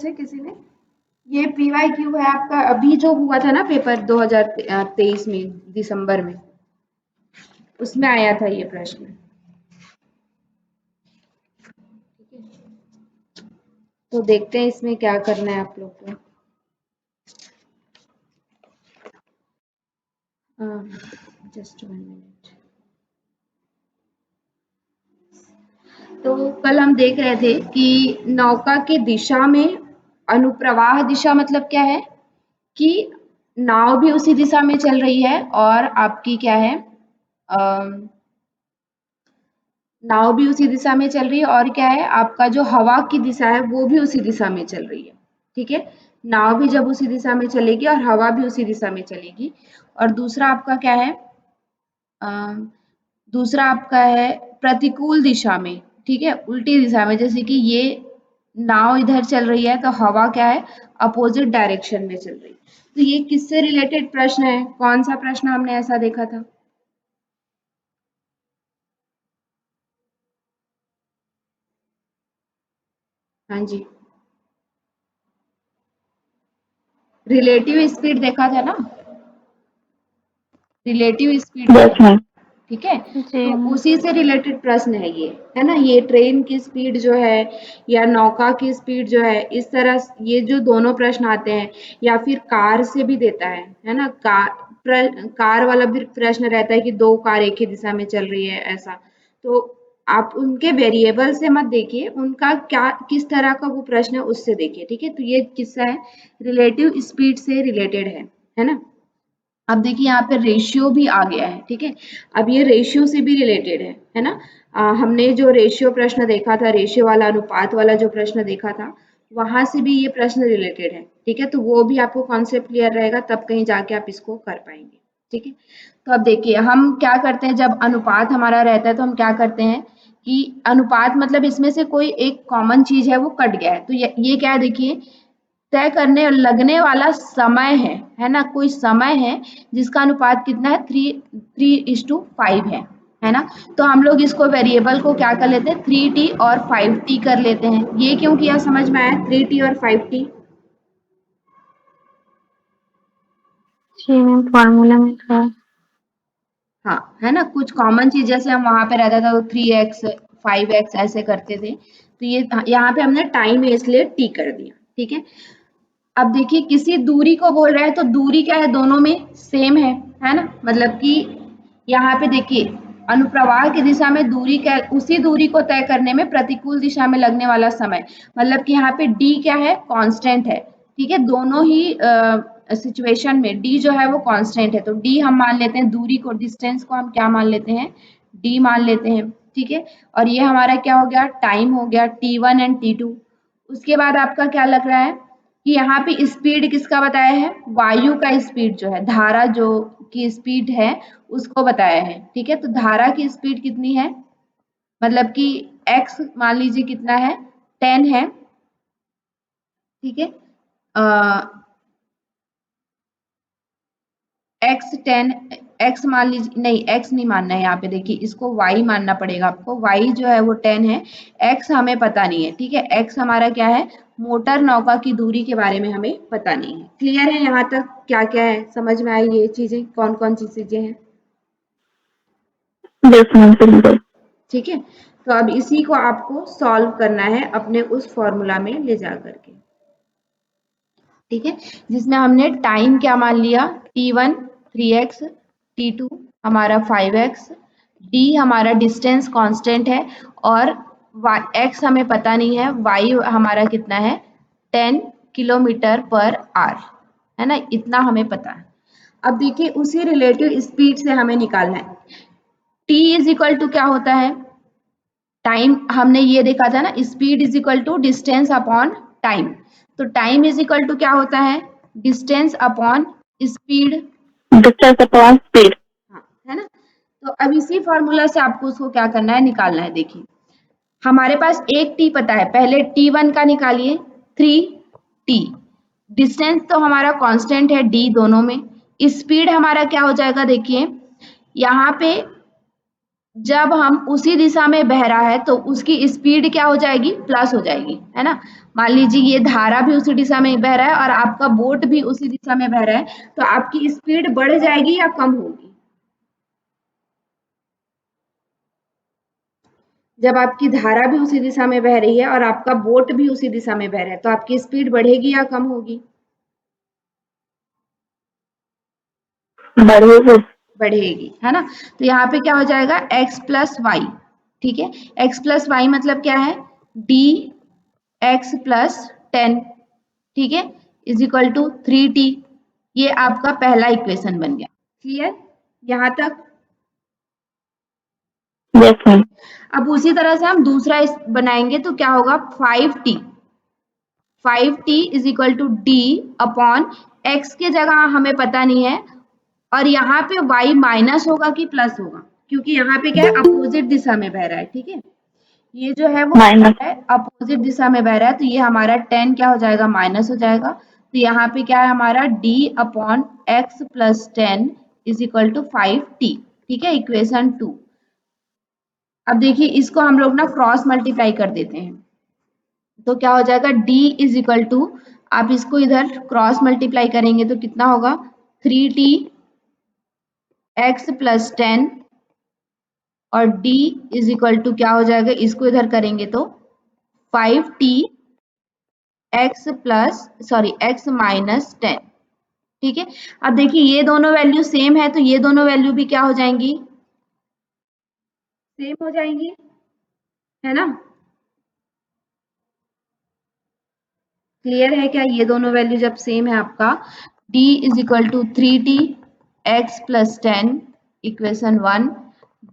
से किसी ने ये PYQ है आपका, अभी जो हुआ था ना पेपर 2023 में दिसंबर में, उसमें आया था ये प्रश्न। ठीक है, तो देखते हैं इसमें क्या करना है आप लोग को। Just 1 minute. तो कल हम देख रहे थे कि नौका के दिशा में अनुप्रवाह दिशा मतलब क्या है कि नाव भी उसी दिशा में चल रही है और आपकी क्या है, नाव भी उसी दिशा में चल रही है और क्या है, आपका जो हवा की दिशा है वो भी उसी दिशा में चल रही है। ठीक है, नाव भी जब उसी दिशा में चलेगी और हवा भी उसी दिशा में चलेगी। और दूसरा आपका क्या है, दूसरा आपका है प्रतिकूल दिशा में। ठीक है, उल्टी दिशा में, जैसे कि ये नाव इधर चल रही है तो हवा क्या है, अपोजिट डायरेक्शन में चल रही है। तो ये किससे रिलेटेड प्रश्न है, कौन सा प्रश्न हमने ऐसा देखा था? हाँ जी, रिलेटिव स्पीड देखा था ना, रिलेटिव स्पीड देखा था। ठीक है, जी तो उसी से रिलेटेड प्रश्न है ये, है ना। ये ट्रेन की स्पीड जो है या नौका की स्पीड जो है, इस तरह ये जो दोनों प्रश्न आते हैं, या फिर कार से भी देता है ना। कार वाला भी प्रश्न रहता है कि दो कार एक ही दिशा में चल रही है, ऐसा। तो आप उनके वेरिएबल से मत देखिए, उनका क्या किस तरह का वो प्रश्न है उससे देखिए। ठीक है, तो ये किस्सा है रिलेटिव स्पीड से रिलेटेड है ना। अब देखिए यहाँ पे रेशियो भी आ गया है। ठीक है, अब ये रेशियो से भी रिलेटेड है ना। हमने जो रेशियो प्रश्न देखा था, रेशियो वाला अनुपात वाला जो प्रश्न देखा था, वहां से भी ये प्रश्न रिलेटेड है। ठीक है, तो वो भी आपको कॉन्सेप्ट क्लियर रहेगा, तब कहीं जाके आप इसको कर पाएंगे। ठीक है, तो अब देखिए हम क्या करते हैं, जब अनुपात हमारा रहता है तो हम क्या करते हैं कि अनुपात मतलब इसमें से कोई एक कॉमन चीज है वो कट गया है, तो ये क्या है, देखिए तय करने लगने वाला समय है ना। कोई समय है जिसका अनुपात कितना है, 3:5 है ना। तो हम लोग इसको वेरिएबल को क्या कर लेते हैं, 3t और 5t कर लेते हैं। ये क्यों किया समझ में आया, 3t और 5t? जी मैम, फॉर्मूला में था। हाँ, है ना, कुछ कॉमन चीज जैसे हम वहां पे रहता था तो 3x 5x ऐसे करते थे, तो ये यहाँ पे हमने टाइम है इसलिए t कर दिया। ठीक है, अब देखिए किसी दूरी को बोल रहा है तो दूरी क्या है, दोनों में सेम है ना। मतलब कि यहाँ पे देखिए अनुप्रवाह की दिशा में दूरी क्या, उसी दूरी को तय करने में प्रतिकूल दिशा में लगने वाला समय, मतलब कि यहाँ पे d क्या है, कांस्टेंट है। ठीक है, दोनों ही सिचुएशन में d जो है वो कांस्टेंट है, तो d हम मान लेते हैं, दूरी को, डिस्टेंस को हम क्या मान लेते हैं, d मान लेते हैं। ठीक है, और ये हमारा क्या हो गया, टाइम हो गया t1 एंड t2। उसके बाद आपका क्या लग रहा है कि यहाँ पे स्पीड किसका बताया है, वायु का स्पीड जो है, धारा जो की स्पीड है उसको बताया है। ठीक है, तो धारा की स्पीड कितनी है, मतलब कि x मान लीजिए कितना है, 10 है। ठीक है, एक्स 10, एक्स मान लीजिए, नहीं एक्स नहीं मानना है यहाँ पे, देखिए इसको वाई मानना पड़ेगा आपको। वाई जो है वो 10 है, एक्स हमें पता नहीं है। ठीक है, एक्स हमारा क्या है, मोटर नौका की दूरी के बारे में हमें पता नहीं है। क्लियर है यहाँ तक, क्या क्या है समझ में आई, ये चीजें कौन कौन सी चीजें हैं? यस मैम, बिल्कुल। ठीक है, तो अब इसी को आपको सॉल्व करना है अपने उस फॉर्मूला में ले जा करके। ठीक है, जिसमें हमने टाइम क्या मान लिया, t1 3x, t2 हमारा 5x, d हमारा डिस्टेंस कांस्टेंट है, और x हमें पता नहीं है, y हमारा कितना है, 10 किलोमीटर पर आवर, है ना, इतना हमें पता है। अब देखिए उसी रिलेटिव स्पीड से हमें निकालना है, t इज इक्वल टू क्या होता है, टाइम हमने ये देखा था ना, speed is equal to distance upon time. तो टाइम इज इक्वल टू क्या होता है, distance upon speed. Distance upon speed. हाँ, है ना। तो अब इसी फॉर्मूला से आपको उसको क्या करना है, निकालना है। देखिए हमारे पास एक टी पता है, पहले t1 का निकालिए, 3t। डिस्टेंस तो हमारा कांस्टेंट है d दोनों में। स्पीड हमारा क्या हो जाएगा, देखिए यहाँ पे जब हम उसी दिशा में बह रहा है तो उसकी स्पीड क्या हो जाएगी, प्लस हो जाएगी, है ना। मान लीजिए ये धारा भी उसी दिशा में बह रहा है और आपका बोट भी उसी दिशा में बह रहा है, तो आपकी स्पीड बढ़ जाएगी या कम होगी। जब आपकी धारा भी उसी दिशा में बह रही है और आपका बोट भी उसी दिशा में बह रहा है, तो आपकी स्पीड बढ़ेगी या कम होगी। बढ़ेगी। बढ़ेगी, है ना। तो यहाँ पे क्या हो जाएगा, x प्लस वाई। ठीक है, x प्लस वाई मतलब क्या है, डी एक्स प्लस 10, ठीक है, इज इक्वल टू 3t। ये आपका पहला इक्वेशन बन गया। क्लियर यहाँ तक। Yes ma'am. अब उसी तरह से हम दूसरा बनाएंगे तो क्या होगा, 5t। 5t is equal to D upon X के जगह हमें पता नहीं है, और यहाँ पे y माइनस होगा कि प्लस होगा, क्योंकि यहाँ पे क्या है, अपोजिट दिशा में बह रहा है। ठीक है, ये जो है वो माइनस। है अपोजिट दिशा में बह रहा है, तो ये हमारा 10 क्या हो जाएगा, माइनस हो जाएगा। तो यहाँ पे क्या है हमारा d upon X plus 10 is equal to 5t। ठीक है, इक्वेशन 2। अब देखिए इसको हम लोग ना क्रॉस मल्टीप्लाई कर देते हैं, तो क्या हो जाएगा, d इज इक्वल टू, आप इसको इधर क्रॉस मल्टीप्लाई करेंगे तो कितना होगा, 3t एक्स प्लस 10, और d इज इक्वल टू क्या हो जाएगा, इसको इधर करेंगे तो 5t x plus sorry x minus 10। ठीक है, अब देखिए ये दोनों वैल्यू सेम है, तो ये दोनों वैल्यू भी क्या हो जाएंगी, सेम हो जाएंगी, है ना। क्लियर है क्या, ये दोनों वैल्यू जब सेम है आपका, d is equal to 3t X plus 10 equation 1,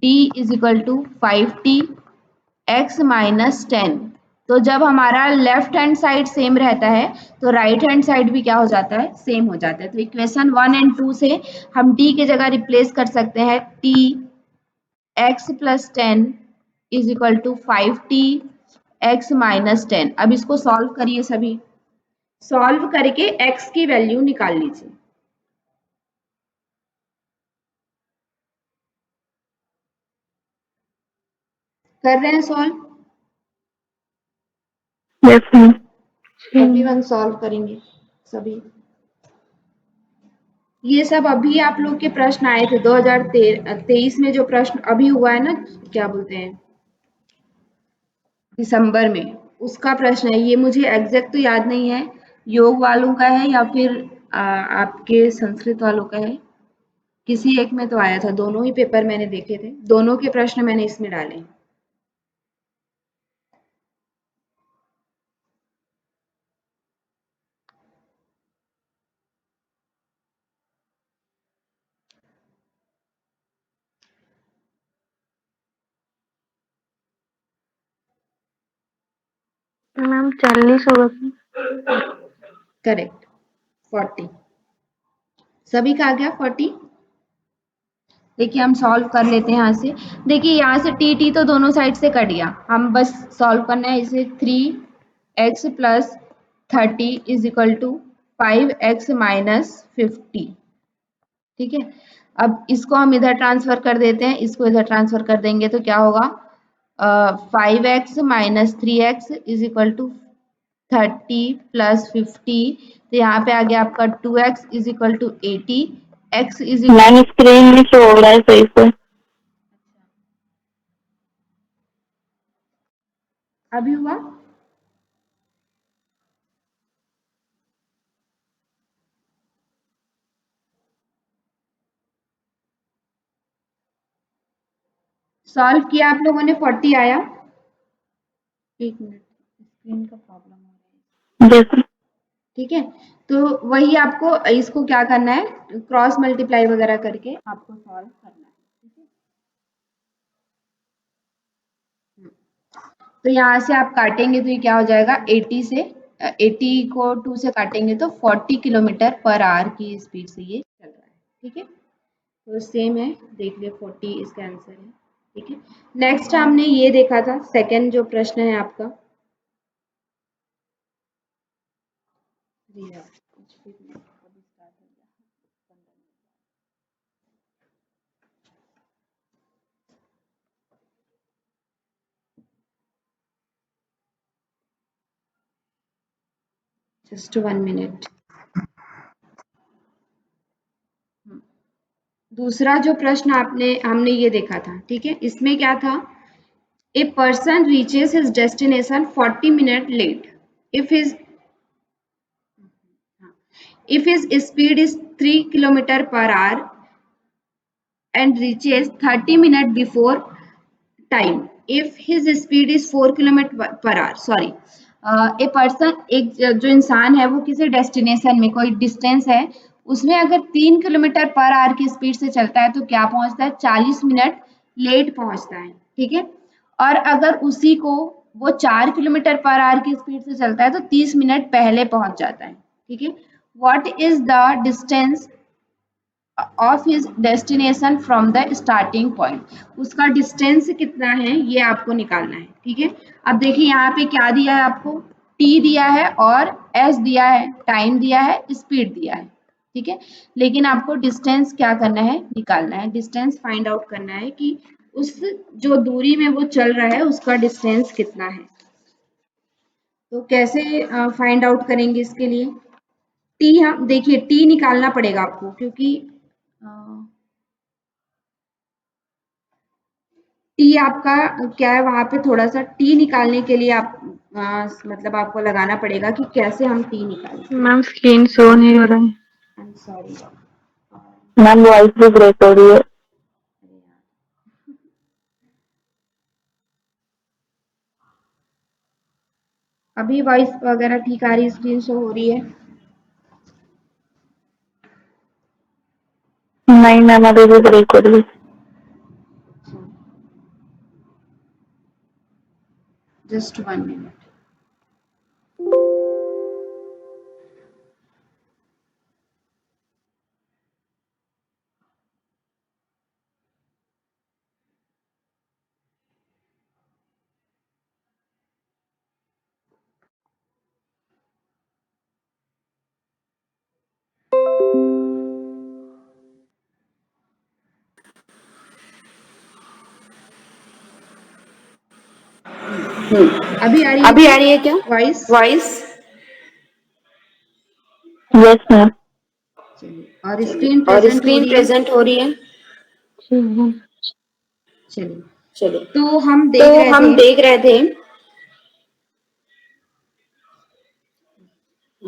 d is equal to 5t X minus 10। तो जब हमारा लेफ्ट हैंड साइड सेम रहता है तो राइट हैंड साइड भी क्या हो जाता है, सेम हो जाता है। तो इक्वेशन 1 एंड 2 से हम t के जगह रिप्लेस कर सकते हैं, t X plus 10 is equal to 5t X minus 10। अब इसको सॉल्व करिए सभी, सॉल्व करके x की वैल्यू निकाल लीजिए। कर रहे हैं solve, yes ma'am. Everyone solve करेंगे सभी। ये सब अभी आप लोग के प्रश्न आए थे 2023 में, जो प्रश्न अभी हुआ है ना, क्या बोलते हैं, दिसंबर में, उसका प्रश्न है ये। मुझे एग्जैक्ट तो याद नहीं है, योग वालों का है या फिर आपके संस्कृत वालों का है, किसी एक में तो आया था। दोनों ही पेपर मैंने देखे थे, दोनों के प्रश्न मैंने इसमें डाले। मैम 40 होगा। करेक्ट, 40 सभी का आ गया 40। देखिए हम सॉल्व कर लेते हैं यहाँ से। देखिए यहाँ से टी टी तो दोनों साइड से कट गया, हम बस सॉल्व करना है इसे। 3x plus 30 is equal to 5x minus 50। ठीक है, अब इसको हम इधर ट्रांसफर कर देते हैं, इसको इधर ट्रांसफर कर देंगे तो क्या होगा, 5x minus 3x is equal to 30 plus 50। तो यहाँ पे आ गया आपका 2x is equal to 80, x is equal, ma'am screen में शो हो रहा है सही से। अभी हुआ। सॉल्व किया आप लोगों ने, 40 आया। एक मिनट, स्क्रीन का प्रॉब्लम हो रहा है। यस। ठीक है, तो वही आपको इसको क्या करना है, क्रॉस मल्टीप्लाई वगैरह करके आपको सॉल्व करना है। ठीक है, तो यहाँ से आप काटेंगे तो ये क्या हो जाएगा, 80 से 80 को 2 से काटेंगे तो 40 किलोमीटर पर आवर की स्पीड से ये चल रहा है। ठीक है, तो सेम है, देख लियो, 40 इसका आंसर है। ठीक है, नेक्स्ट हमने ये देखा था, सेकंड जो प्रश्न है आपका, जी हाँ, कुछ भी नहीं, अभी स्टार्ट हो गया। Just 1 minute. दूसरा जो प्रश्न हमने ये देखा था, ठीक है, इसमें क्या था? A person reaches his destination 40 minute late if his speed is 3 kilometer per hour and reaches 30 minutes before time if his speed is 4 kilometre per hour. Sorry, a person, एक जो इंसान है वो किसी डेस्टिनेशन में, कोई डिस्टेंस है, उसमें अगर 3 किलोमीटर पर आवर की स्पीड से चलता है तो क्या पहुंचता है? 40 मिनट लेट पहुंचता है, ठीक है। और अगर उसी को वो 4 किलोमीटर पर आवर की स्पीड से चलता है तो 30 मिनट पहले पहुंच जाता है, ठीक है। What is the distance of his destination from the starting point? उसका डिस्टेंस कितना है ये आपको निकालना है, ठीक है। अब देखिए यहाँ पे क्या दिया है आपको? टी दिया है और एस दिया है, टाइम दिया है, स्पीड दिया है, ठीक है। लेकिन आपको डिस्टेंस क्या करना है? निकालना है। डिस्टेंस फाइंड आउट करना है कि उस जो दूरी में वो चल रहा है उसका डिस्टेंस कितना है। तो कैसे फाइंड आउट करेंगे इसके लिए? टी, हम देखिए टी निकालना पड़ेगा आपको, क्योंकि टी आपका क्या है, वहां पे थोड़ा सा टी निकालने के लिए आप मतलब आपको लगाना पड़ेगा कि कैसे हम टी निकालें। मैम स्क्रीन शो नहीं हो रहा है। I am sorry ma'am voice भी ब्रेक हो रही है। अभी वॉइस वगैरह ठीक आ रही है, स्क्रीन शो हो रही है? नहीं मैम अभी भी ब्रेक हो रही है। Just 1 minute. अभी आ रही है अभी क्या आ रही है क्या वॉइस? वॉइस? Yes ma'am. चलिए, और स्क्रीन और प्रेजेंट हो स्क्रीन रही है? प्रेजेंट हो रही है? चलिए, चलिए, तो हम तो देख रहे हम थे, देख रहे थे,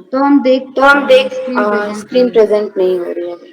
तो हम देख तो हम देख स्क्रीन प्रेजेंट स्क्रीन नहीं है। प्रेजेंट नहीं हो रही है। हाँ,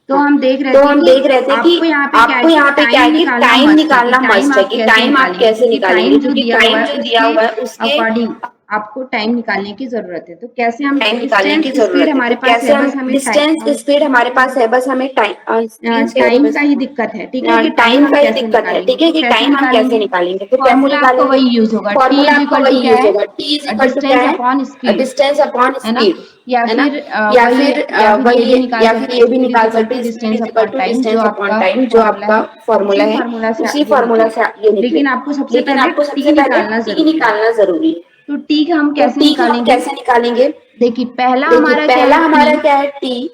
तो हाँ, हम देख रहे तो थे हम कि देख रहे थे कि आपको यहाँ पे क्या है आपको कि यहाँ पे क्या टाइम है कि निकालना टाइम मस्ट है, कि निकालना टाइम मस्ट है, आप कि कैसे टाइम आप निकालेंगे, कैसे क्योंकि निकालेंगे, टाइम जो क्योंकि दिया हुआ टाइम है जो दिया उसके हुआ है उसके अकॉर्डिंग आपको टाइम निकालने की जरूरत है। तो कैसे हम, टाइम निकालने डिस्टेंस की स्पीड जरूरत है। तो हमारे पास कैसे है, हम, बस हमें डिस्टेंस स्पीड हमारे पास है, बस हमें टाइम स्क्रीन से हो रही है टाइम बस। का ही दिक्कत है, ठीक है, कि टाइम टाइम हम का ही कैसे दिक्कत है, निकालेंगे। ठीक है, तो कि कैसे टाइम हम कैसे निकालेंगे? निकालेंगे, तो कैसे फॉर्मूला आपका निकालेंगे? वही यूज होगा, टी फॉर्मूला इज आपका इक्वल टू वही क्या यूज है? होगा, टी इज इक्वल टू क्या डिस्टेंस है? अपॉन स्पीड, डिस्टेंस अपॉन है ना? स्पीड, या है ना? फिर या वही फिर या फिर ये भी वही, निकाल या फिर सकते हैं, ये भी स्पीड इज निकाल इक्वल सकते टू हैं, speed distance is equal upon two time, जो डिस्टेंस अपॉन आपका टाइम, जो फॉर्मूला आपका है। फॉर्मूला उसी है, फार्मूला से उसी ये फॉर्मूला निकले। से ये निकले। लेकिन आपको सबसे लेकिन पहले आपको टी सबसे पहले निकालना टी जरूरी है। निकालना जरूरी है। तो टी हम तो कैसे टी हम निकालेंगे? कैसे निकालेंगे? देखिए, पहला देखिए हमारा क्या पहला है? टी। हमारा क्या है? टी।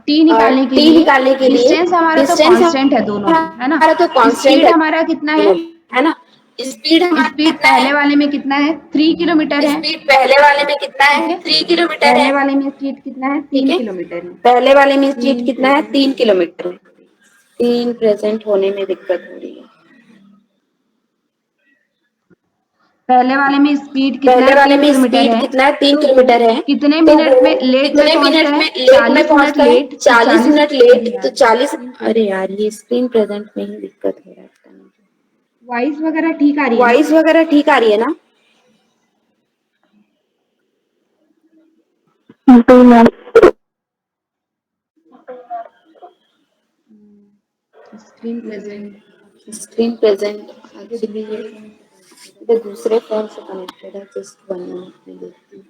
टी निकालने के टी लिए निकालने के लिए डिस्टेंस हमारा तो डिस्टेंस कांस्टेंट है दोनों में, है ना? हमारा तो कांस्टेंट स्पीड है हमारा कितना है? दोनों में, है ना? स्पीड हमारा स्पीड कितना पहले है? वाले में कितना है? 3 किलोमीटर है, स्पीड पहले वाले में कितना ठीक है? है। 3 किलोमीटर है, पहले वाले में स्पीड कितना है? ठीक तीन है। किलोमीटर है। पहले वाले में स्पीड तीन कितना है? प्रेजेंट तीन होने में, किलोमीटर है। तीन प्रेजेंट होने में दिक्कत हो रही है। पहले वाले में स्पीड कितना पहले है? वाले तीन में किलोमीटर स्पीड है। कितना है? तीन तो वो किलोमीटर है। कितने तो मिनट वो में लेट में कितने पहुंचता मिनट है? में लेट में 40 मिनट पहुंचता है? लेट, तो 40 40। मिनट अरे लेट, तो यार, 40। स्क्रीन अरे प्रेजेंट, यार ये स्क्रीन प्रेजेंट में ही दिक्कत हो रहा है। वॉइस वगैरह ठीक आ रही है ना? वॉइस वगैरह ठीक आ रही है ना? जी ma'am. Screen present, screen present ये एक्चुअली दूसरे फोन ये दूसरे फोन से कनेक्टेड है। जस्ट 1 मिनट में देखती हूँ।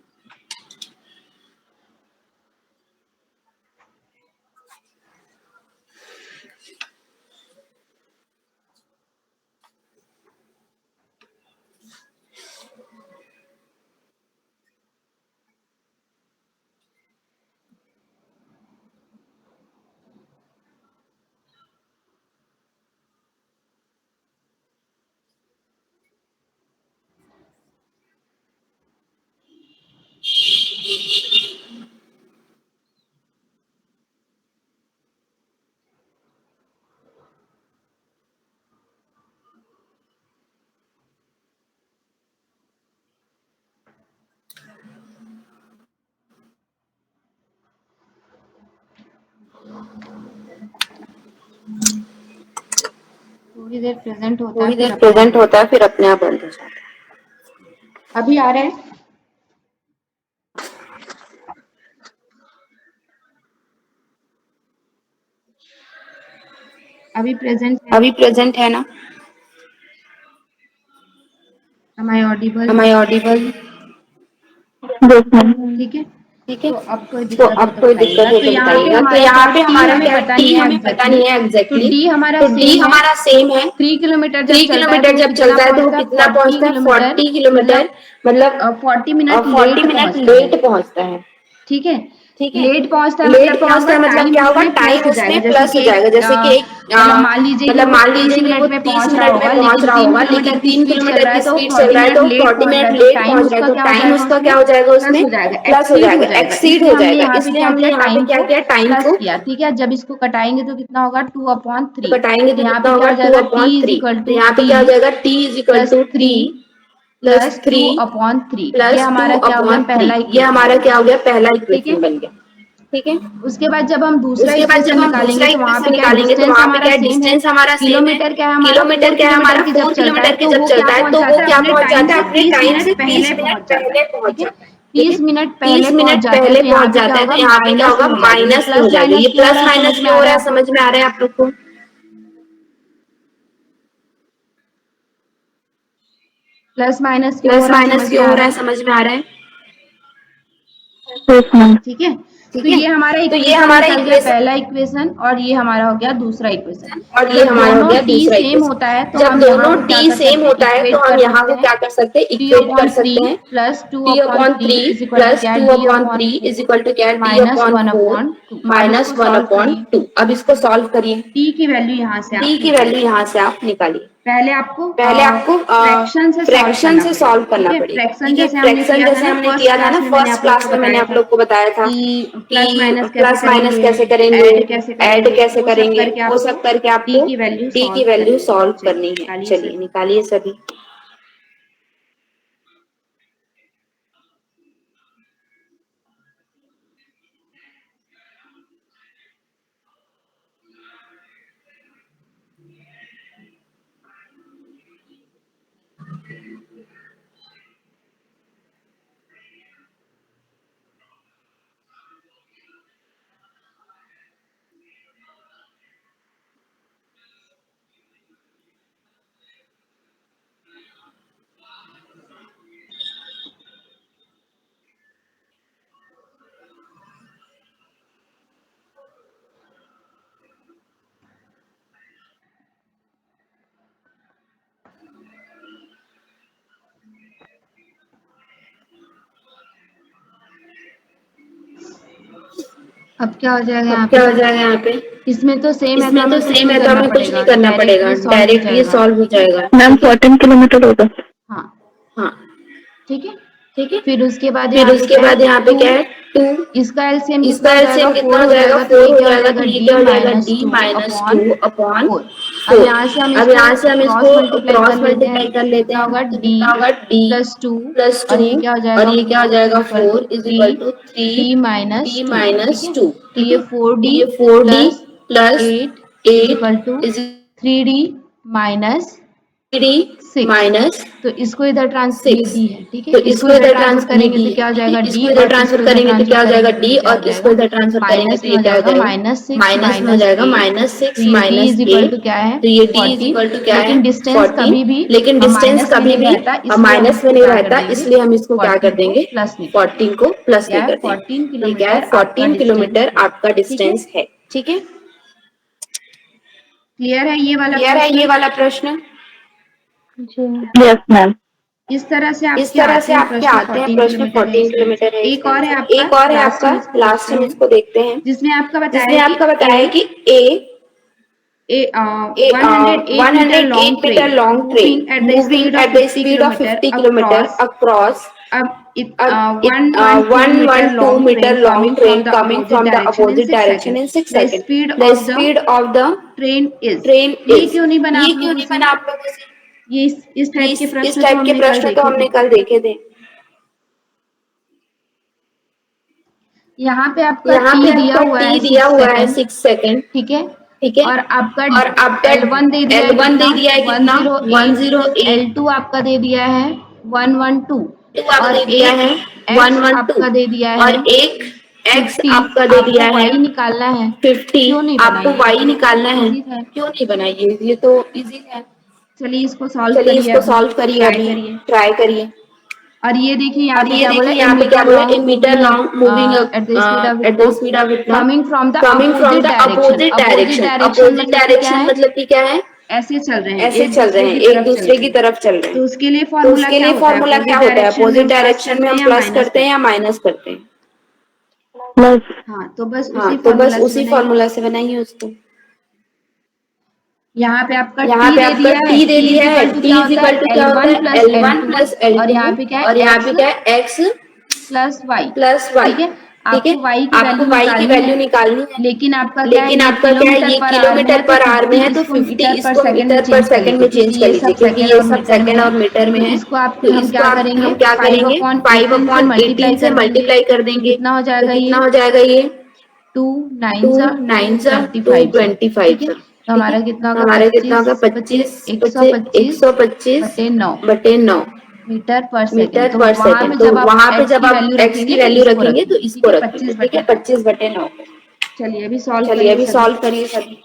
थोड़ी देर प्रेजेंट होता है थोड़ी फिर देर अपने आप प्रेजेंट होता है फिर अपने आप बंद हो जाता है। अभी आ रहा है। अभी प्रेजेंट है अभी ना? प्रेजेंट है ना? Am I audible? Am I audible? ठीक है। ठीक है। तो अब कोई तो दिक्कत हो अब तो कोई दिक्कत बताइएगा। हो तो तो यहाँ पे बताइएगा। तो हमारा क्या यहाँ है, पे टी हमारा हमें क्या है, पता टी नहीं है हमें पता एग्जैक्टली। नहीं है तो एग्जैक्टली। डी हमारा तो डी सेम है। हमारा सेम है। 3 किलोमीटर जब 3 चलता है तो किलोमीटर वो जब कितना चलता है तो वो पहुंचता है, कितना 40 पहुंचता है, किलोमीटर 40 मतलब किलोमीटर। मतलब 40 मिनट 40 लेट मिनट पहुंचता है। लेट पहुंचता है। ठीक है। ठीक है। लेट पहुंचता है लेट मतलब क्या होगा, पहुंचता है मतलब टाइम क्या होगा, उसमें प्लस टाइम हो जाएगा। उसमें जैसे प्लस हो कि जाएगा। जैसे कि एक मतलब मान लीजिए कि मतलब वो मान 30 लीजिए कि वो मिनट में 30 पहुंच रहा मिनट में होगा, पहुंच लेकिन रहा तीन होगा, लेकिन किलोमीटर की 3 स्पीड चल किलोमीटर रहा है की तो स्पीड चल 40 रहा है मिनट तो लेट 40 पहुंच रहा मिनट है, तो लेट टाइम पहुंच रहा है। उसका तो क्या हो टाइम जाएगा, उसका उसमें क्या हो जाएगा, प्लस उसमें हो जाएगा, प्लस हो एक्सीड हो जाएगा, जाएगा। एक्सीड इसलिए हो हमने जाएगा। यहाँ पे इसलिए क्या हमने किया, यहाँ पे टाइम क्या को किया, टाइम प्लस को किया। ठीक है। जब इसको कटाएंगे तो कितना होगा, 2/3। घटाएंगे तो तो यहाँ कितना पे क्या होगा, हो टू जाएगा, T upon is three equal तो टू यहाँ पे टी क्या हो जाएगा, T is equal plus two three T plus plus three 2/3। ये प्लस टू हमारा क्या हो गया, अपॉन थ्री पहला ये इक्वेशन हमारा बन क्या गया। हो गया, पहला ठीक है। इक्वेशन बन गया। ठीक है। उसके बाद जब हम दूसरा उसके बाद जब इक्वेशन हम निकालेंगे दूसरा तो वहां इक्वेशन पे क्या है, निकालेंगे तो डिस्टेंस वहां पे हमारा क्या है, सेम है। डिस्टेंस हमारा सेम है। किलोमीटर क्या है हमारा, किलोमीटर 4 क्या है किलोमीटर हमारा, की जब 4 चलता है किलोमीटर की तो जब वो क्या चलता है पहुंच तो वो जाता है, क्या अपने पहुंच टाइम जाता है, से अपने 30 टाइम मिनट से पहले 30 मिनट पहुंच जाता है। पहले पहुंच ठीक है। जाता है। ठीक है। 30 मिनट पहले 30 पहुंच मिनट जाता है पहले तो यहाँ पहुंच पे क्या जाता है होगा, तो यहाँ पे क्या माइनस होगा, में हो जाएगा। ये माइनस में हो प्लस जाएगा। माइनस ये क्यों हो प्लस रहा है, समझ माइनस में क्यों आ हो रहा रहा है है, आपको? समझ में आ रहा है आप लोग को? प्लस माइनस क्यों हो प्लस रहा है, माइनस समझ में क्यों आ हो रहा रहा है, है? समझ में आ रहा है? ठीक है। तो ठीक है। ये हमारा तो ये इक्वेशन हमारा निकल गया, इक्वेशन पहला इक्वेशन, और ये हमारा हो गया दूसरा इक्वेशन। और ये जब हमारा हो दोनों गया टी दूसरा सेम इक्वेशन। होता है तो जब हम यहाँ दोनों को क्या टी कर सेम सकते हैं, होता है तो इक्वेट हम कर यहाँ सकते को हैं। क्या कर सकते हैं, टी इक्वेट कर अपॉन थ्री सकते हैं। Plus two T upon upon three three is equal to plus क्या है, two D upon upon three is four equal to क्या है, T minus upon one four upon two. अब minus इसको one solve upon करिए। Two. अब इसको solve करिए। टी की वैल्यू यहाँ से आप टी की वैल्यू निकालिए। यहाँ से आप निकालिए। पहले आपको पहले आपको फ्रैक्शन से सॉल्व फ्रैक्शन करना से पड़ेगा। सॉल्व ठीक करना है। पड़ेगा। फ्रैक्शन ठीक है। जैसे हमने फ्रैक्शन किया था जैसे ना हमने फर्स्ट किया था ना, क्लास में, मैंने फर्स्ट आप लोग को क्लास में मैंने बताया आप था लोग को बताया था कि प्लस कि माइनस कैसे प्लस माइनस करेंगे, कैसे करेंगे, ऐड कैसे ऐड करेंगे, कैसे वो सब करेंगे, करके वो आपको सब करके टी आपको की वैल्यू टी की सॉल्व वैल्यू करनी है। सॉल्व चलिए करनी है। निकालिए चलिए सभी। निकालिए सभी। अब क्या हो जाएगा अब यहाँ क्या पे, हो जाएगा यहाँ पे? इसमें तो सेम है तो इसमें तो हमें कुछ सेम नहीं है तो करना हमें कुछ नहीं पड़ेगा, करना डायरेक्ट पड़ेगा, ये सॉल्व हो डायरेक्ट ये जाएगा। सॉल्व हो जाएगा। मैम ठीक है। 14 किलोमीटर होगा। हाँ। हाँ। ठीक है। ठीक है। फिर उसके बाद फिर यहाँ पे उसके क्या है, बाद यहाँ पे 2। क्या है, टू। इसका एलसीएम कितना इसका हो जाएगा, एलसीएम कितना 4 हो हो जाएगा, जाएगा, तो 4 ये हो क्या हो जाएगा, तो जाएगा, ये डी क्या हो जाएगा, minus D two minus upon two upon 4। अब फोर। यहाँ से हम अब इसको यहाँ से हम क्रॉस इसको मल्टीप्लाई कर क्रॉस लेते हैं, मल्टीप्लाई कर लेते कितना हैं होगा, तो डी कितना होगा, डी प्लस टू, प्लस और टू ये क्या हो और जाएगा, ये क्या हो 4 इज जाएगा, equal to 4 is three equal to three D minus D two. ठीक माइनस है। टू। तो ठीक ये है। फोर तो डी ये 4D plus plus eight is equal to 8 is 3D minus 6। Minus तो इसको इधर ये 6। डी है। ठीक है। तो इसको इसको इधर इधर ट्रांसफर ये करेंगे डी तो है। क्या हो ठीक है। जाएगा, डी, इसको इधर और इसको ट्रांसफर इधर करेंगे तो ट्रांसफर क्या हो जाएगा, करेंगे तो डी, ये क्या हो और इसको जाएगा, इधर ट्रांसफर करेंगे माइनस तो में ये हो क्या हो जाएगा जाएगा, -6 माइनस में हो जाएगा -8। तो -6 ये d इज इक्वल टू -8। क्या है, तो ये d इज 14। इक्वल टू क्या है, लेकिन डिस्टेंस 14। कभी भी लेकिन डिस्टेंस माइनस में कभी नहीं भी रहता, इसलिए हम माइनस में इसको नहीं क्या कर रहता, देंगे, इसलिए हम इसको क्या कर 14 को देंगे, प्लस नहीं कर 14 देंगे। को प्लस क्या नहीं है, कर देंगे। 14 तो ये क्या है, किलोमीटर आपका 14 डिस्टेंस किलोमीटर है। आपका ठीक है। डिस्टेंस है। ठीक है। क्लियर है ये वाला क्लियर है ये प्रश्न? वाला प्रश्न? जी यस मैम। इस तरह से इस आपके तरह आते से हैं आपके प्रश्न, आते हैं 14 प्रश्न, किलोमीटर है 14 इसका किलोमीटर है आंसर। एक इसका और है आंसर। आपका, एक और है लास्ट आपका, हम इसको लास्ट देखते हम हैं, इसको देखते हैं, जिसमें आपका बताया जिसमें है कि आपका बताया है ए कि ए a a 108 meter 108 long meter train long train moving at the moving speed of at the 50 speed of kilometer 50 kilometer across across a 112 meter 112 long meter train long coming from train the coming opposite from the direction in opposite 6 direction in seconds. 6 The seconds. speed The of the speed of the train is, train ये is, क्यों नहीं बना ये आप क्यों लोगों नहीं से? बना आप लोगों से? ये इस टाइप के इस प्रश्न तो टाइप के हमने कल प्रश्न तो देखे हमने थे। कल देखे थे। यहाँ पे आपका यहाँ टी पे दिया आपका हुआ है टी दिया 6 हुआ है सेकंड। 6 सेकंड। ठीक है। ठीक है। और आपका L1 दे दिया है कितना, 108, L2 आपका दे दिया है 112 आपका और दे दिया एक है x 112 आपका दे दिया और है एक x 50। आपका दे दिया आपको है y निकालना है, 50। क्यों नहीं आपको बनाइए, y निकालना है, इजी है। क्यों नहीं बनाइए, ये तो इजी है। चलिए इसको सॉल्व चलिए करिए, इसको अभी सॉल्व करिए, ट्राई अभी करिए। ट्राई करिए। और ये देखिए यहाँ अब पे ये क्या बोला, देखिए ए यहाँ पे क्या मीटर बोला, a long meter long moving at the speed of at the इतना स्पीड ऑफ इतना coming from the opposite opposite direction. Direction opposite मतलब कि क्या डायरेक्शन है, मतलब कि क्या है, ऐसे चल रहे हैं, ऐसे एक चल रहे दूसरे हैं, की एक तरफ चल दूसरे रहे की हैं। तरफ चल रहे तो हैं। उसके लिए तो फॉर्मूला उसके क्या लिए होता है, फॉर्मूला क्या अपोजिट होता है, डायरेक्शन में अपोजिट हम प्लस डायरेक्शन में करते हैं हम या प्लस माइनस करते हैं करते या हैं। माइनस करते हैं। plus हाँ तो बस हाँ उसी तो बस फॉर्मूला से उसी बनाइए। फॉर्मूला से बनाइए उसको। यहाँ पे आपका यहाँ t पे दे आपका दिया है, t दे t दिया है, इजिकल टू t क्या इज होता इक्वल है, टू क्या होता L1 है, प्लस L1 L2 प्लस और L2 यहाँ पे क्या और है यहाँ पे x क्या है x plus y। Plus y। ठीक है, ठीक है, आपको y की आपको वैल्यू y की निकालनी है, वैल्यू निकालनी है, लेकिन आपका क्या है, लेकिन ये आपका क्या है, किलोमीटर ये पर आवर में है किलोमीटर तो पर आवर में 50 है, तो इसको 50 मीटर पर इसको सेकंड में मीटर पर चेंज कर सेकंड लीजिए, में क्योंकि चेंज कर ये लीजिए, सब क्योंकि सेकंड ये और सब मीटर में सेकंड है। और मीटर में तो है। इसको आप तो हम इसको क्या करेंगे, हम क्या 5 करेंगे, अपॉन 5 18 से अपॉन 18 मल्टीप्लाई से कर देंगे। मल्टीप्लाई कर तो देंगे। कितना हो तो जाएगा, कितना ये हो जाएगा, ये 2 टू 9 सा नाइन सा 225 सा। 225 ठीक है, सा। तो ठीक है, हमारा कितना तो होगा, हमारा कितना 25 होगा, 25 25 125 125 बटे 9 बटे 9 मीटर पर सेकंड। मीटर तो पर वहां सेकंड। पे तो जब आप वहां पे x जब की आप वैल्यू x की रखेंगे तो वैल्यू इसको रखेंगे तो रखेंगे, ठीक इसको है, रखेंगे, 25 ठीक है, बटे 9। 25 बटे 9। चलिए अभी सॉल्व चलिए करिए अभी सभी। सॉल्व करिए सभी।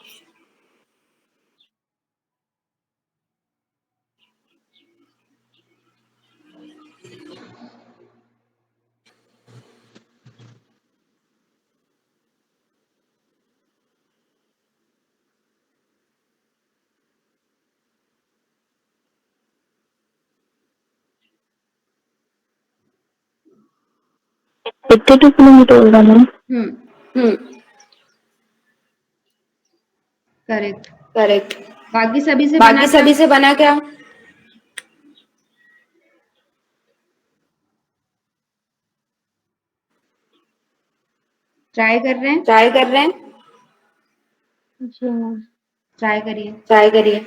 $82 kilometer होगा मैम। हम्म, करेक्ट। करेक्ट। बाकी सभी से बना बाकी क्या, सभी से बना क्या, ट्राई कर रहे हैं, ट्राई कर रहे हैं, जी मैम। ट्राई करिए। ट्राई करिए।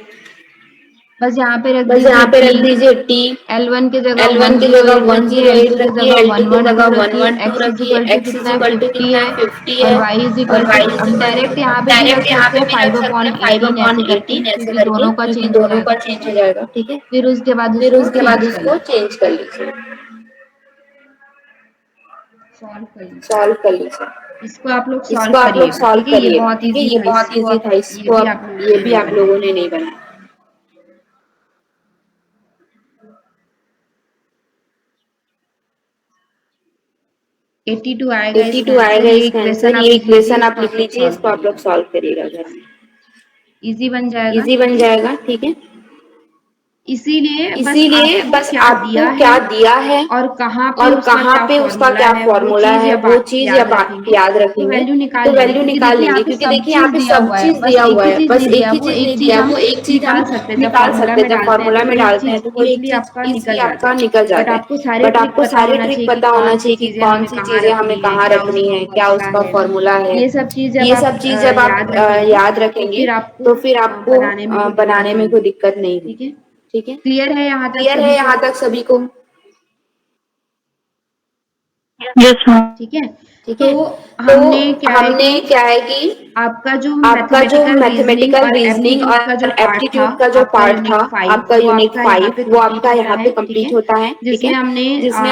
बस यहाँ पे रख बस दीजिए यहाँ पे t, रख दीजिए t, L1 की जगह L1 की जगह 108 रखिए, 108 L2 की रखिए, जगह L2 की जगह 112 रखिए, 112 x इज रखिए, इक्वल टू x इज कितना है, इक्वल टू 50 कितना है, है, 50 और है, y इज और इक्वल टू y इज हम इक्वल डायरेक्ट टू, यहाँ पे भी रख डायरेक्ट यहाँ सकते पे हैं भी रख 5 सकते अपॉन हैं 5 18 अपॉन ऐसे करके, 18 ऐसे क्योंकि करके, दोनों का क्योंकि चेंज हो दोनों जाएगा। का चेंज हो जाएगा। ठीक है, फिर उसके बाद फिर उसको उसके बाद चेंज कर उसको लीजिए, चेंज कर लीजिए, सॉल्व कर लीजिए। सॉल्व कर लीजिए। इसको आप लोग इसको सॉल्व आप लोग करिएगा, सॉल्व ठीक है, ये करिएगा, बहुत ठीक है, इजी ये था, बहुत इसको इजी आप था, ये इसको भी आप आप लोगों ये ने भी नहीं आप बनाया। लोगों ने नहीं बनाया। $82 आएगा इसका 82 आंसर, आएगा ये इसका इक्वेशन आंसर, आप ये लिख लीजिए, इक्वेशन आप इसको लिख आप लोग लीजिए, सॉल्व इसको आप लोग करिएगा, सॉल्व करिएगा घर में। इजी बन जाएगा। इजी बन जाएगा। ठीक है, इसीलिए बस इसीलिए आपको बस क्या आपको दिया है क्या दिया है और कहाँ पे और उसका कहाँ क्या पे उसका फॉर्मूला क्या है, वो फॉर्मूला चीज है, या वो बात चीज या याद बात रखेंगे, याद तो रखेंगे, वैल्यू निकाल तो लेंगे, वैल्यू क्योंकि निकाल देखिए यहाँ लेंगे, पे क्योंकि सब देखिए यहाँ चीज पे दिया सब हुआ है, चीज बस दिया एक हुआ ही है, चीज बस नहीं दिया, एक ही वो चीज एक नहीं चीज दिया, हम वो एक चीज हम निकाल सकते हैं, जब निकाल फॉर्मूला सकते हैं, में जब डालते हैं फॉर्मूला तो में वो एक डालते हैं चीज तो वो एक इजिली चीज आपका निकल इजीली जाता आपका है। निकल बट जाता है। आपको सारे बट ट्रिक आपको पता सारे होना ट्रिक चाहिए कि पता होना कौन सी चाहिए कि चीजें कौन हमें सी कहाँ चीजें हमें रखनी है, कहाँ क्या रखनी उसका है, क्या फॉर्मूला उसका है, फॉर्मूला है। ये सब चीज जब ये आप सब चीज जब आप याद रखेंगे याद तो रखेंगे फिर आपको तो फिर आपको बनाने में कोई दिक्कत बनाने नहीं में कोई होगी। दिक्कत नहीं ठीक होगी। है, ठीक है, क्लियर है यहाँ तक क्लियर है सभी को? यहाँ तक सभी को? Yes ma'am. ठीक है, ठीक तो है, तो हमने क्या है हमने कि क्या है कि आपका जो आपका जो मैथमेटिकल रीजनिंग मैथमेटिकल और रीजनिंग एप्टीट्यूड का जो और पार्ट था, एप्टीट्यूड का जो आपका पार्ट था, यूनिट 5, आपका वो यूनिट आपका यहाँ 5, पे वो कंप्लीट आपका होता यहाँ है। पे ठीक कंप्लीट है, होता है। ठीक जिसमें है, हमने जिसमें